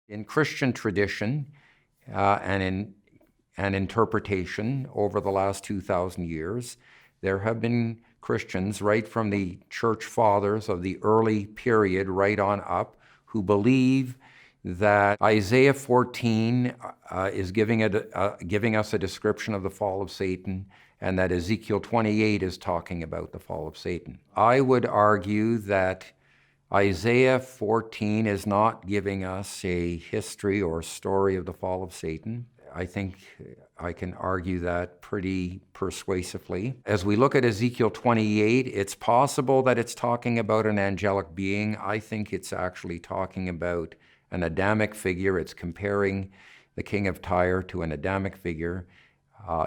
In Christian tradition and in interpretation over the last 2,000 years, there have been Christians right from the church fathers of the early period right on up who believe that Isaiah 14 is giving us a description of the fall of Satan, and that Ezekiel 28 is talking about the fall of Satan. I would argue that Isaiah 14 is not giving us a history or story of the fall of Satan. I think I can argue that pretty persuasively. As we look at Ezekiel 28, it's possible that it's talking about an angelic being. I think it's actually talking about an Adamic figure. It's comparing the king of Tyre to an Adamic figure.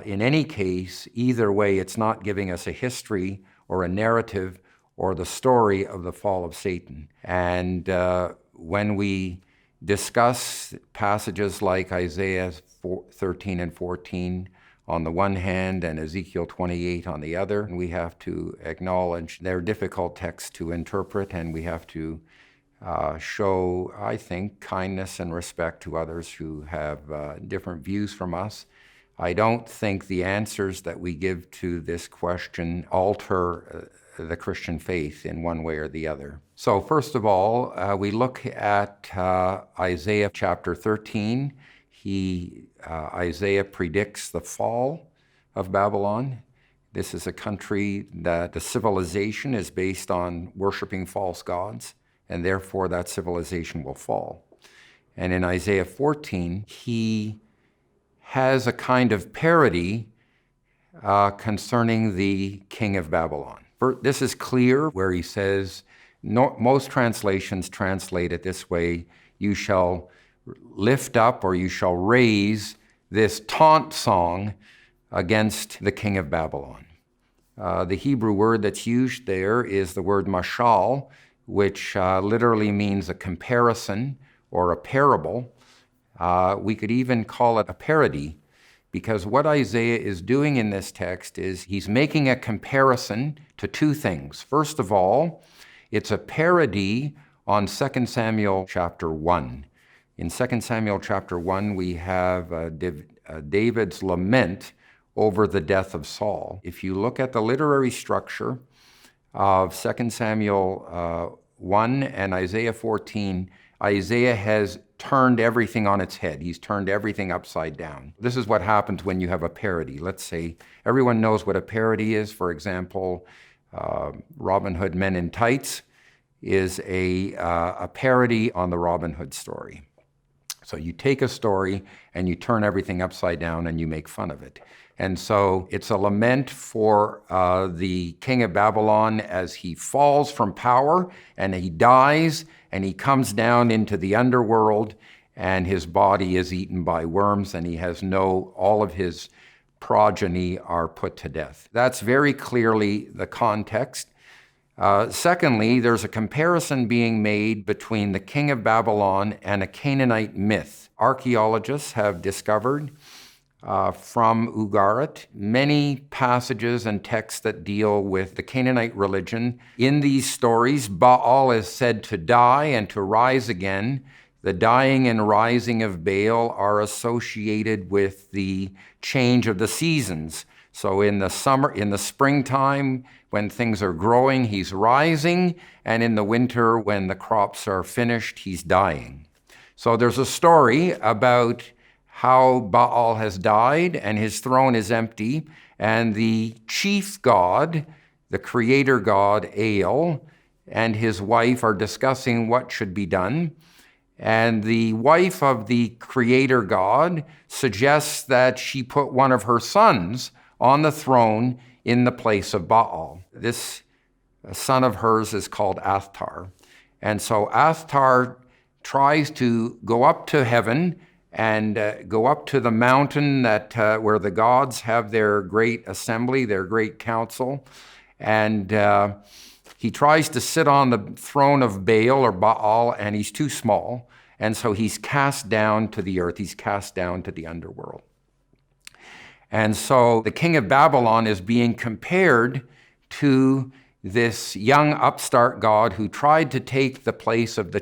In any case, either way, it's not giving us a history or a narrative or the story of the fall of Satan. And when we discuss passages like Isaiah 13 and 14 on the one hand and Ezekiel 28 on the other, we have to acknowledge they're difficult texts to interpret, and we have to show, I think, kindness and respect to others who have different views from us. I don't think the answers that we give to this question alter the Christian faith in one way or the other. So first of all, we look at Isaiah chapter 13. Isaiah predicts the fall of Babylon. This is a country that the civilization is based on worshiping false gods, and therefore that civilization will fall. And in Isaiah 14, he has a kind of parody concerning the king of Babylon. This is clear where he says, most translations translate it this way: you shall lift up or you shall raise this taunt song against the king of Babylon. The Hebrew word that's used there is the word mashal, which literally means a comparison or a parable. We could even call it a parody, because what Isaiah is doing in this text is he's making a comparison to two things. First of all, it's a parody on 2 Samuel chapter 1. In 2 Samuel chapter 1, we have David's lament over the death of Saul. If you look at the literary structure of 2 Samuel 1 and Isaiah 14, Isaiah has turned everything on its head. He's turned everything upside down. This is what happens when you have a parody. Let's say everyone knows what a parody is. For example, Robin Hood Men in Tights is a parody on the Robin Hood story. So you take a story and you turn everything upside down and you make fun of it. And so it's a lament for the king of Babylon as he falls from power and he dies and he comes down into the underworld and his body is eaten by worms and he has all of his progeny are put to death. That's very clearly the context. Secondly, there's a comparison being made between the king of Babylon and a Canaanite myth. Archaeologists have discovered from Ugarit many passages and texts that deal with the Canaanite religion. In these stories, Baal is said to die and to rise again. The dying and rising of Baal are associated with the change of the seasons. So in the springtime, when things are growing, he's rising, and in the winter, when the crops are finished, he's dying. So there's a story about how Baal has died and his throne is empty, and the chief god, the creator god El, and his wife are discussing what should be done. And the wife of the creator god suggests that she put one of her sons on the throne in the place of Baal. This son of hers is called Athtar. And so Athtar tries to go up to heaven and go up to the mountain that where the gods have their great assembly, their great council. And he tries to sit on the throne of Baal or Baal, and he's too small. And so he's cast down to the earth. He's cast down to the underworld. And so the king of Babylon is being compared to this young upstart god who tried to take the place of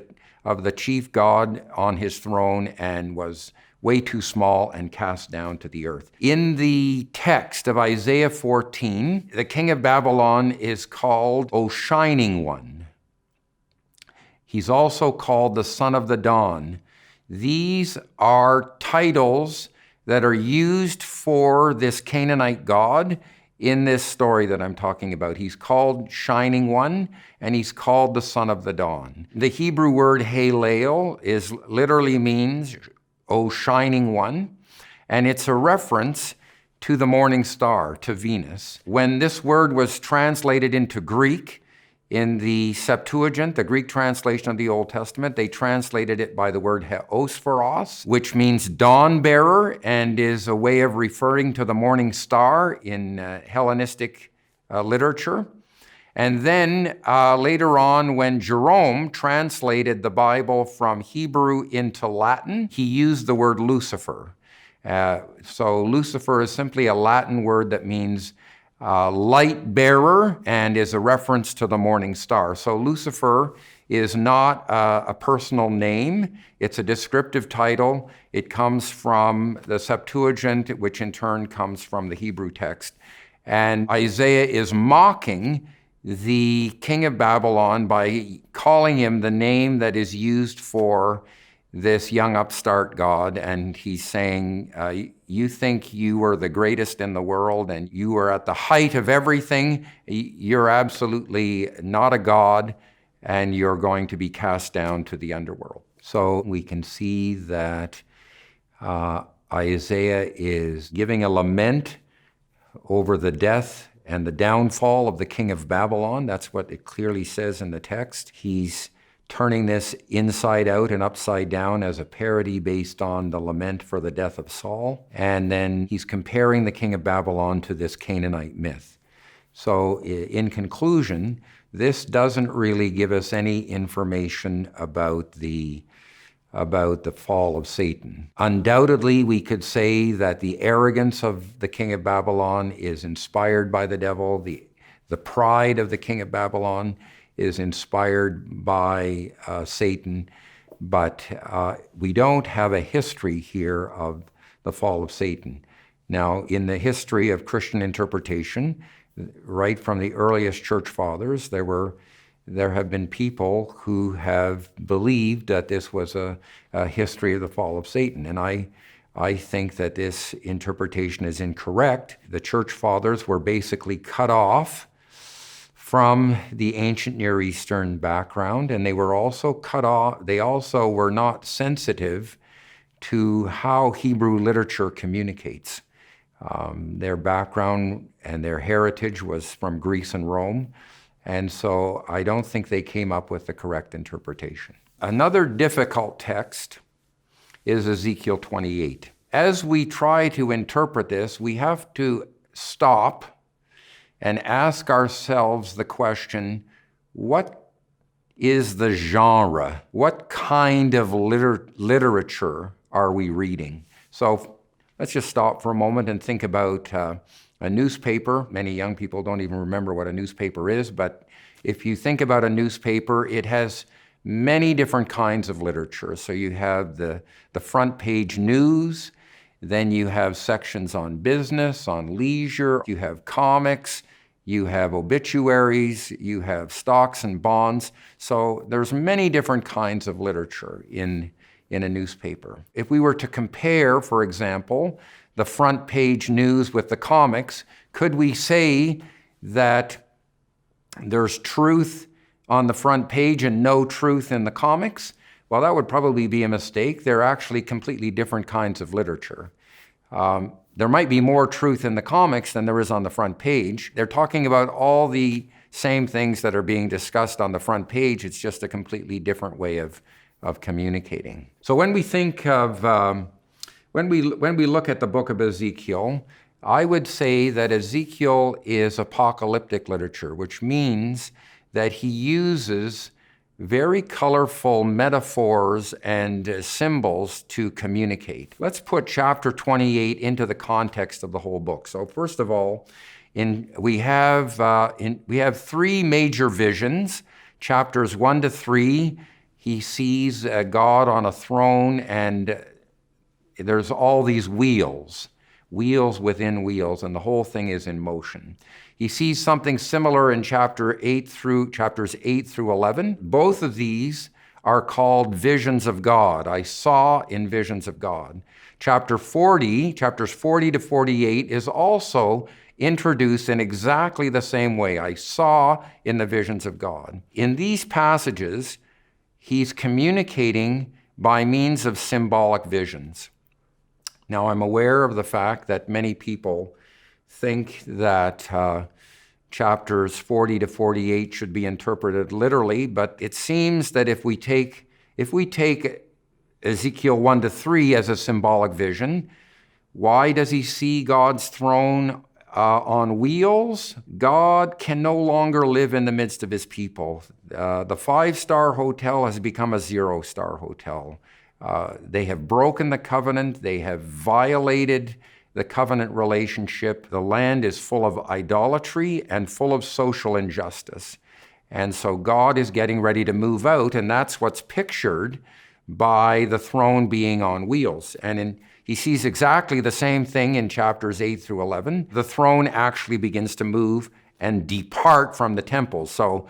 of the chief god on his throne and was way too small and cast down to the earth. In the text of Isaiah 14, the king of Babylon is called O Shining One. He's also called the Son of the Dawn. These are titles that are used for this Canaanite god in this story that I'm talking about. He's called Shining One, and he's called the Son of the Dawn. The Hebrew word Halel literally means, O Shining One, and it's a reference to the morning star, to Venus. When this word was translated into Greek, in the Septuagint, the Greek translation of the Old Testament, they translated it by the word heosphoros, which means dawn bearer and is a way of referring to the morning star in Hellenistic literature. And then later on, when Jerome translated the Bible from Hebrew into Latin, he used the word Lucifer. So Lucifer is simply a Latin word that means light bearer and is a reference to the morning star. So Lucifer is not a personal name. It's a descriptive title. It comes from the Septuagint, which in turn comes from the Hebrew text. And Isaiah is mocking the king of Babylon by calling him the name that is used for this young upstart god, and he's saying, you think you are the greatest in the world and you are at the height of everything. You're absolutely not a god, and you're going to be cast down to the underworld. So we can see that Isaiah is giving a lament over the death and the downfall of the king of Babylon. That's what it clearly says in the text. He's turning this inside out and upside down as a parody based on the lament for the death of Saul. And then he's comparing the king of Babylon to this Canaanite myth. So in conclusion, this doesn't really give us any information about the fall of Satan. Undoubtedly, we could say that the arrogance of the king of Babylon is inspired by the devil. The pride of the king of Babylon is inspired by Satan, but we don't have a history here of the fall of Satan. Now, in the history of Christian interpretation, right from the earliest church fathers, there have been people who have believed that this was a history of the fall of Satan, and I think that this interpretation is incorrect. The church fathers were basically cut off from the ancient Near Eastern background, and they were also cut off. They also were not sensitive to how Hebrew literature communicates. Their background and their heritage was from Greece and Rome, and so I don't think they came up with the correct interpretation. Another difficult text is Ezekiel 28. As we try to interpret this, we have to stop and ask ourselves the question, what is the genre? What kind of literature are we reading? So let's just stop for a moment and think about a newspaper. Many young people don't even remember what a newspaper is, but if you think about a newspaper, it has many different kinds of literature. So you have the front page news, then you have sections on business, on leisure, you have comics, you have obituaries, you have stocks and bonds. So there's many different kinds of literature in a newspaper. If we were to compare, for example, the front page news with the comics, could we say that there's truth on the front page and no truth in the comics? Well, that would probably be a mistake. They're actually completely different kinds of literature. There might be more truth in the comics than there is on the front page. They're talking about all the same things that are being discussed on the front page. It's just a completely different way of communicating. So when we think of, when we look at the book of Ezekiel, I would say that Ezekiel is apocalyptic literature, which means that he uses very colorful metaphors and symbols to communicate. Let's put chapter 28 into the context of the whole book. So first of all, we have three major visions. Chapters 1 to 3, he sees God on a throne, and there's all these wheels within wheels, and the whole thing is in motion. He sees something similar in chapters 8 through 11. Both of these are called visions of God. I saw in visions of God. Chapters 40 to 48 is also introduced in exactly the same way. I saw in the visions of God. In these passages, he's communicating by means of symbolic visions. Now, I'm aware of the fact that many people think that chapters 40 to 48 should be interpreted literally, but it seems that if we take Ezekiel 1 to 3 as a symbolic vision, why does he see God's throne on wheels? God can no longer live in the midst of his people. The 5-star hotel has become a 0-star hotel. They have broken the covenant. They have violated the covenant relationship. The land is full of idolatry and full of social injustice. And so God is getting ready to move out, and that's what's pictured by the throne being on wheels. And he sees exactly the same thing in chapters 8 through 11. The throne actually begins to move and depart from the temple. So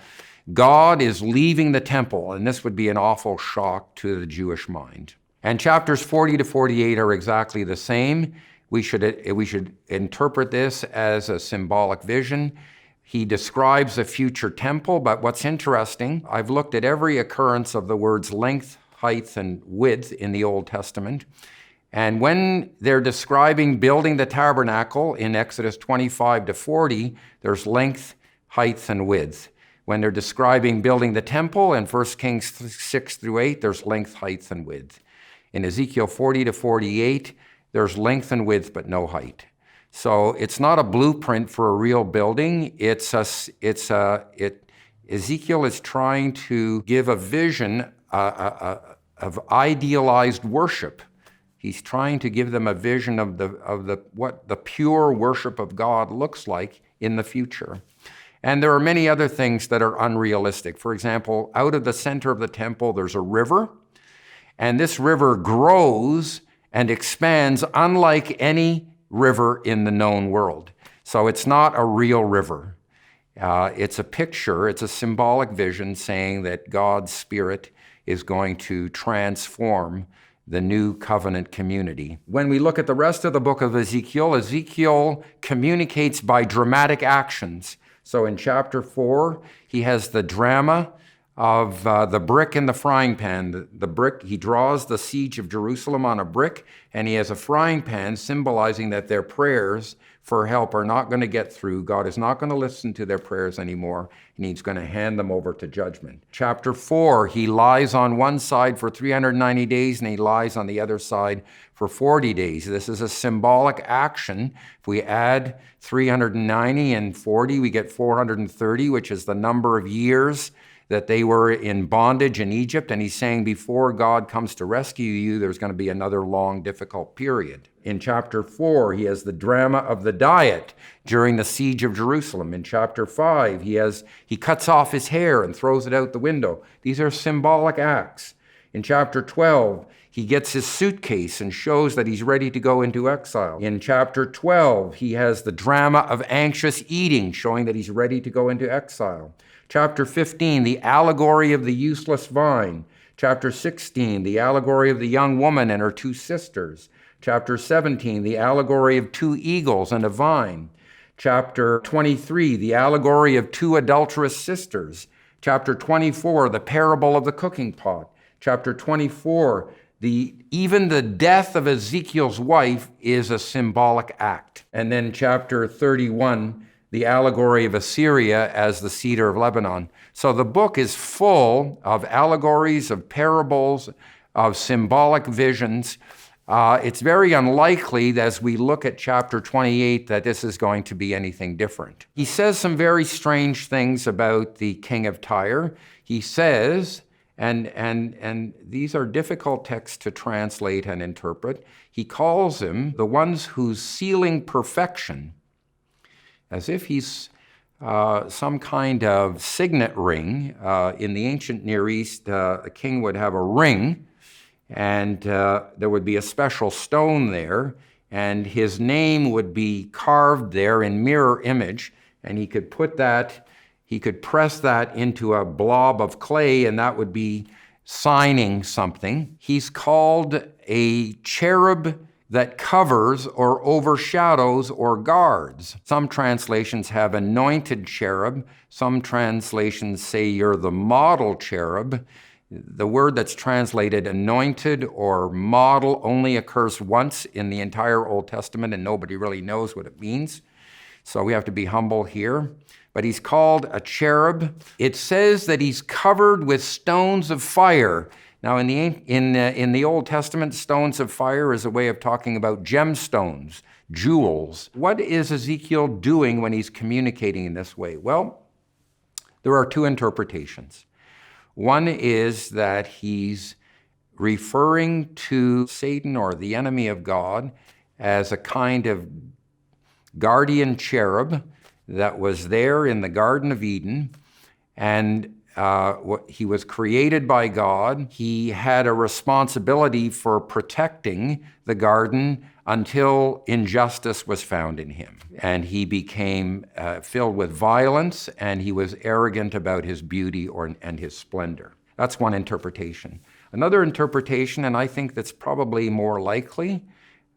God is leaving the temple, and this would be an awful shock to the Jewish mind. And chapters 40 to 48 are exactly the same. We should interpret this as a symbolic vision. He describes a future temple, but what's interesting, I've looked at every occurrence of the words length, height, and width in the Old Testament. And when they're describing building the tabernacle in Exodus 25 to 40, there's length, height, and width. When they're describing building the temple in 1 Kings 6 through 8, there's length, height, and width. In Ezekiel 40 to 48, there's length and width, but no height. So it's not a blueprint for a real building. Ezekiel is trying to give a vision of idealized worship. He's trying to give them a vision of what the pure worship of God looks like in the future. And there are many other things that are unrealistic. For example, out of the center of the temple, there's a river, and this river grows and expands unlike any river in the known world. So it's not a real river. It's a picture, it's a symbolic vision saying that God's Spirit is going to transform the new covenant community. When we look at the rest of the book of Ezekiel, Ezekiel communicates by dramatic actions. So in chapter 4, he has the drama of the brick in the frying pan. The brick, he draws the siege of Jerusalem on a brick, and he has a frying pan symbolizing that their prayers for help are not going to get through. God is not going to listen to their prayers anymore, and he's going to hand them over to judgment. Chapter 4, he lies on one side for 390 days, and he lies on the other side for 40 days. This is a symbolic action. If we add 390 and 40, we get 430, which is the number of years that they were in bondage in Egypt. And he's saying before God comes to rescue you, there's going to be another long, difficult period. In chapter 4, he has the drama of the diet during the siege of Jerusalem. In chapter 5, he cuts off his hair and throws it out the window. These are symbolic acts. In chapter 12, he gets his suitcase and shows that he's ready to go into exile. In chapter 12, he has the drama of anxious eating, showing that he's ready to go into exile. Chapter 15, the allegory of the useless vine. Chapter 16, the allegory of the young woman and her two sisters. Chapter 17, the allegory of 2 eagles and a vine. Chapter 23, the allegory of 2 adulterous sisters. Chapter 24, the parable of the cooking pot. Chapter 24, even the death of Ezekiel's wife is a symbolic act. And then chapter 31, the allegory of Assyria as the cedar of Lebanon. So the book is full of allegories, of parables, of symbolic visions. It's very unlikely that as we look at chapter 28 that this is going to be anything different. He says some very strange things about the king of Tyre. He says, and these are difficult texts to translate and interpret, he calls them the ones whose sealing perfection, as if he's some kind of signet ring. In the ancient Near East, a king would have a ring, and there would be a special stone there, and his name would be carved there in mirror image, and he could press that into a blob of clay, and that would be signing something. He's called a cherub that covers or overshadows or guards. Some translations have anointed cherub. Some translations say you're the model cherub. The word that's translated anointed or model only occurs once in the entire Old Testament, and nobody really knows what it means. So we have to be humble here. But he's called a cherub. It says that he's covered with stones of fire. Now, in the Old Testament, stones of fire is a way of talking about gemstones, jewels. What is Ezekiel doing when he's communicating in this way? Well, there are two interpretations. One is that he's referring to Satan or the enemy of God as a kind of guardian cherub that was there in the Garden of Eden, and he was created by God. He had a responsibility for protecting the garden until injustice was found in him. And he became filled with violence, and he was arrogant about his beauty and his splendor. That's one interpretation. Another interpretation, and I think that's probably more likely,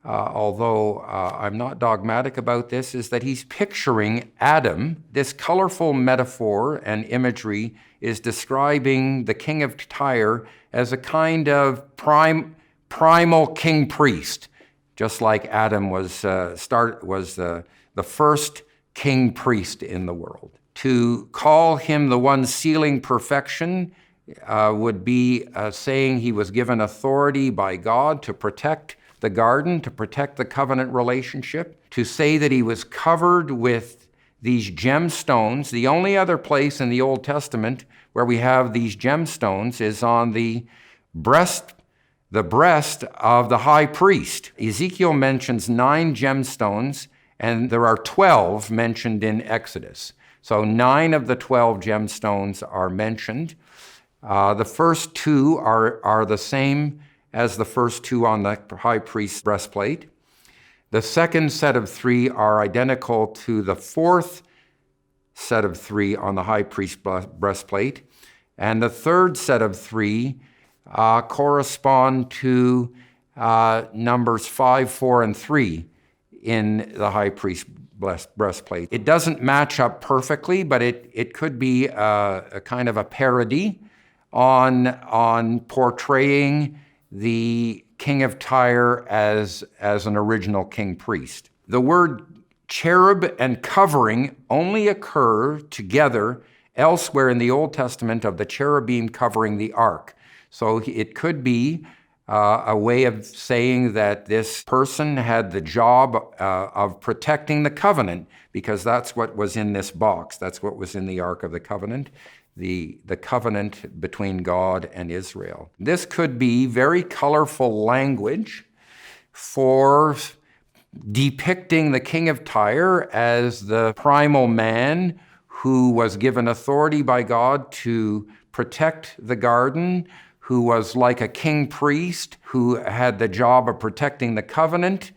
although I'm not dogmatic about this, is that he's picturing Adam. This colorful metaphor and imagery is describing the king of Tyre as a kind of primal king priest, just like Adam was the first king priest in the world. To call him the one sealing perfection would be saying he was given authority by God to protect the garden, to protect the covenant relationship. To say that he was covered with these gemstones. The only other place in the Old Testament where we have these gemstones is on the breast of the high priest. Ezekiel mentions 9 gemstones, and there are 12 mentioned in Exodus. So 9 of the 12 gemstones are mentioned. The first 2 are the same as the first 2 on the high priest's breastplate. The second set of 3 are identical to the fourth set of 3 on the high priest's breastplate. And the third set of 3 correspond to numbers 5, 4, and 3 in the high priest's breastplate. It doesn't match up perfectly, but it could be a kind of a parody on portraying the king of Tyre as an original king priest. The word cherub and covering only occur together elsewhere in the Old Testament of the cherubim covering the ark. So it could be a way of saying that this person had the job of protecting the covenant, because that's what was in this box. That's what was in the Ark of the Covenant. The covenant between God and Israel. This could be very colorful language for depicting the king of Tyre as the primal man who was given authority by God to protect the garden, who was like a king priest, who had the job of protecting the covenant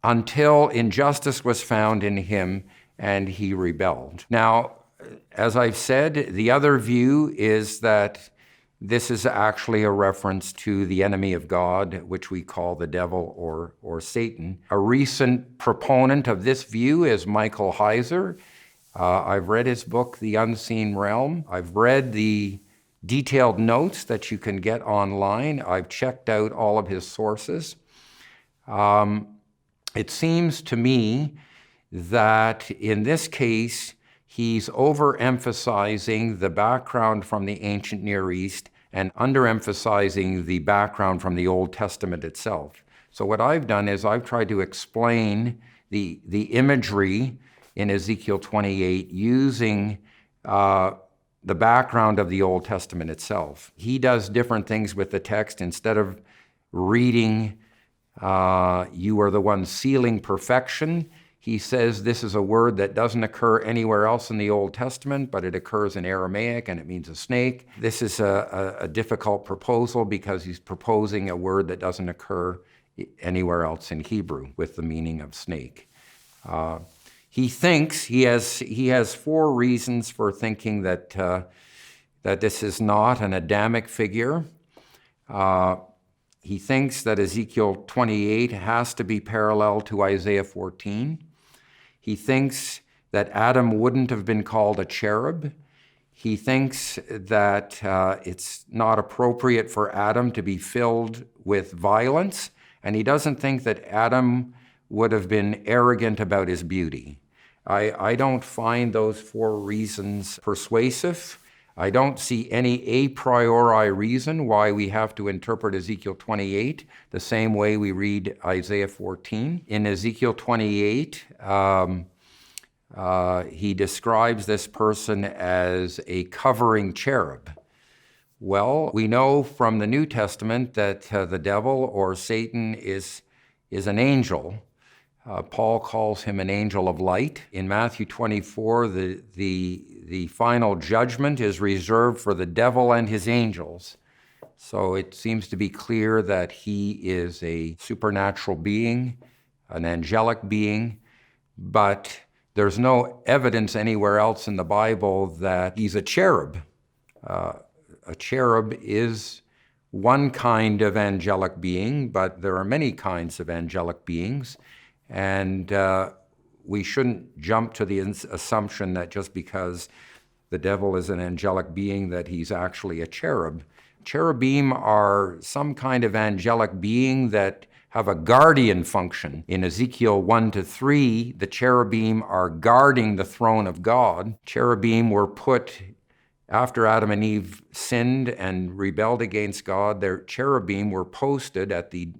until injustice was found in him and he rebelled. Now, as I've said, the other view is that this is actually a reference to the enemy of God, which we call the devil or Satan. A recent proponent of this view is Michael Heiser. I've read his book, The Unseen Realm. I've read the detailed notes that you can get online. I've checked out all of his sources. It seems to me that in this case, he's overemphasizing the background from the ancient Near East and underemphasizing the background from the Old Testament itself. So what I've done is I've tried to explain the imagery in Ezekiel 28 using the background of the Old Testament itself. He does different things with the text. Instead of reading, you are the one sealing perfection, He says this is a word that doesn't occur anywhere else in the Old Testament, but it occurs in Aramaic and it means a snake. This is a difficult proposal because he's proposing a word that doesn't occur anywhere else in Hebrew with the meaning of snake. He thinks he has 4 reasons for thinking that this is not an Adamic figure. He thinks that Ezekiel 28 has to be parallel to Isaiah 14. He thinks that Adam wouldn't have been called a cherub. He thinks that it's not appropriate for Adam to be filled with violence, and he doesn't think that Adam would have been arrogant about his beauty. I don't find those 4 reasons persuasive. I don't see any a priori reason why we have to interpret Ezekiel 28 the same way we read Isaiah 14. In Ezekiel 28, he describes this person as a covering cherub. Well, we know from the New Testament that the devil or Satan is an angel. Paul calls him an angel of light. In Matthew 24, the final judgment is reserved for the devil and his angels. So it seems to be clear that he is a supernatural being, an angelic being, but there's no evidence anywhere else in the Bible that he's a cherub. A cherub is one kind of angelic being, but there are many kinds of angelic beings. And we shouldn't jump to the assumption that just because the devil is an angelic being that he's actually a cherub. Cherubim are some kind of angelic being that have a guardian function. In Ezekiel 1-3, the cherubim are guarding the throne of God. Cherubim were put after Adam and Eve sinned and rebelled against God. Their cherubim were posted at the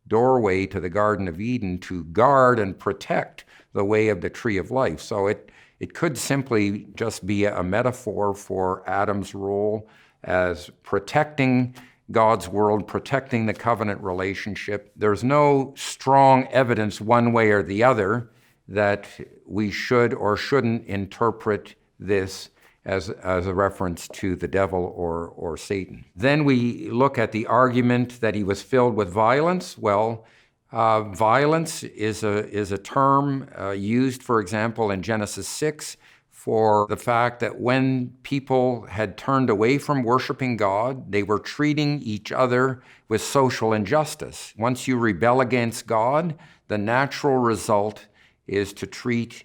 doorway to the Garden of Eden to guard and protect the way of the tree of life. So it could simply just be a metaphor for Adam's role as protecting God's world, protecting the covenant relationship. There's no strong evidence one way or the other that we should or shouldn't interpret this as a reference to the devil or Satan. Then we look at the argument that he was filled with violence. Well, violence is a term used, for example, in Genesis 6 for the fact that when people had turned away from worshiping God, they were treating each other with social injustice. Once you rebel against God, the natural result is to treat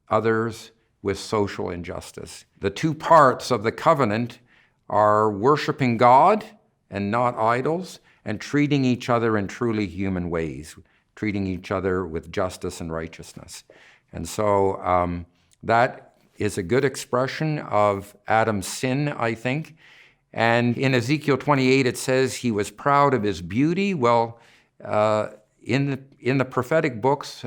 others with social injustice. The 2 parts of the covenant are worshiping God and not idols, and treating each other in truly human ways, treating each other with justice and righteousness. And so that is a good expression of Adam's sin, I think. And in Ezekiel 28, it says he was proud of his beauty. Well, in the prophetic books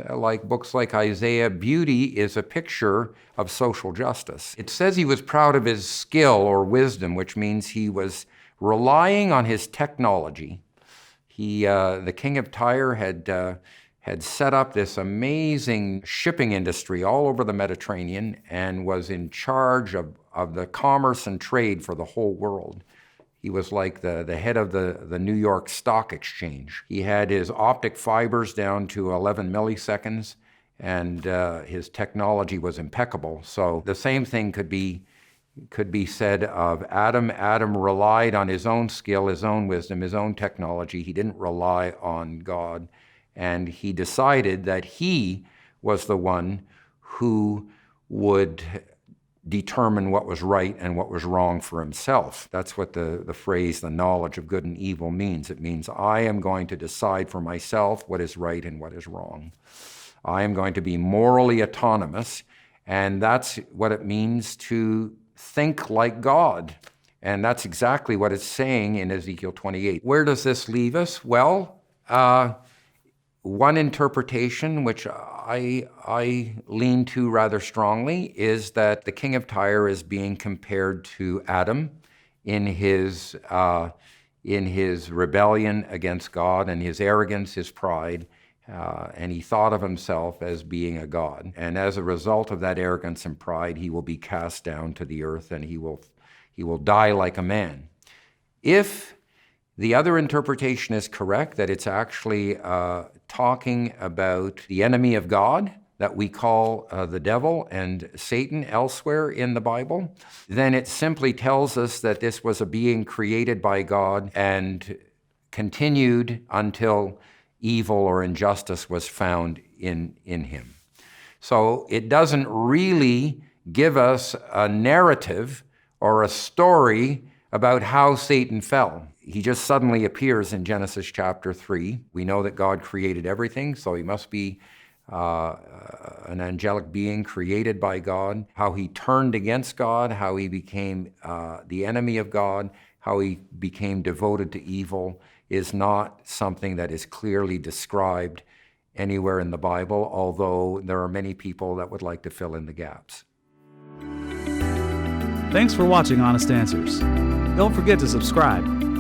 like Isaiah, beauty is a picture of social justice. It says he was proud of his skill or wisdom, which means he was relying on his technology. The king of Tyre had set up this amazing shipping industry all over the Mediterranean and was in charge of the commerce and trade for the whole world. He was like the head of the New York Stock Exchange. He had his optic fibers down to 11 milliseconds, and his technology was impeccable. So the same thing could be said of Adam. Adam relied on his own skill, his own wisdom, his own technology. He didn't rely on God. And he decided that he was the one who would determine what was right and what was wrong for himself. That's what the phrase, the knowledge of good and evil means. It means I am going to decide for myself what is right and what is wrong. I am going to be morally autonomous, and that's what it means to think like God. And that's exactly what it's saying in Ezekiel 28. Where does this leave us? Well, one interpretation, which I lean to rather strongly, is that the king of Tyre is being compared to Adam in his rebellion against God and his arrogance, his pride. and he thought of himself as being a god. And as a result of that arrogance and pride, he will be cast down to the earth, and he will die like a man. If the other interpretation is correct, that it's actually talking about the enemy of God, that we call the devil and Satan elsewhere in the Bible, then it simply tells us that this was a being created by God and continued until evil or injustice was found in him. So it doesn't really give us a narrative or a story about how Satan fell. He just suddenly appears in Genesis chapter 3. We know that God created everything, so he must be an angelic being created by God. How he turned against God, how he became the enemy of God, how he became devoted to evil is not something that is clearly described anywhere in the Bible, although there are many people that would like to fill in the gaps. Thanks for watching Honest Answers. Don't forget to subscribe.